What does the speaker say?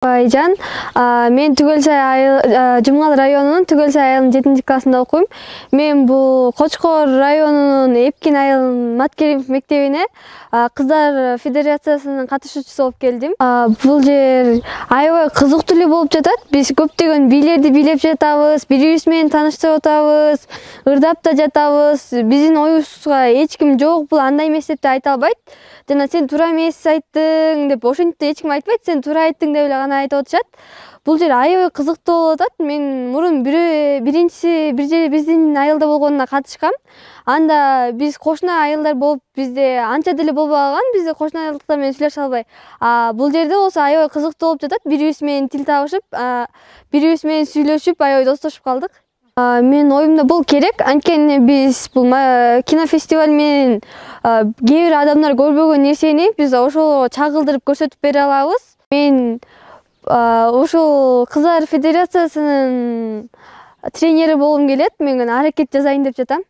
Айжан, мен Жумгал районунун Түгөлсай айылынын 7-классында окуйм. Мен бул Кочкор районунун Эпкин айылынын Маткеримов мектебине кыздар федерациясынын катышуучусу болуп келдим. Бул жер аябай кызыктуу эле болуп жатат. Биз көптөгөн бийлерди бийлеп жатабыз, бири-бирибиз менен таанышып атабыз, ырдап да жатабыз. Биздин оюбузга эч ким жок, бул андай эмес деп да айта албайт. Жана сен туура эмес айттың деп ошентип эч ким айтпайт, сен туура айттың деп эле гана айтып атышат. Бул жер аябай кызыктуу болуп атат. Мен мурун биринчи бир жерде биздин айылда болгонуна катышкам. Анда биз кошуна айылдар болуп, бизде анча деле болбоган, бизде кошуна айылдыктар менен сүйлөшө албай. Бул жерде болсо аябай кызыктуу болуп жатат. Бири-бирибиз менен тил табышып, бири-бирибиз менен сүйлөшүп, аябай достошуп калдык. Менин оюмда бул керек, анткени биз бул кинофестиваль менен кээ бир адамдар көрбөгөн нерсени биз ошого чагылдырып көрсөтүп бере алабыз. Мен ушул кыздар федерациясынын тренери болгум келет. Мен аракет жасайын деп жатам.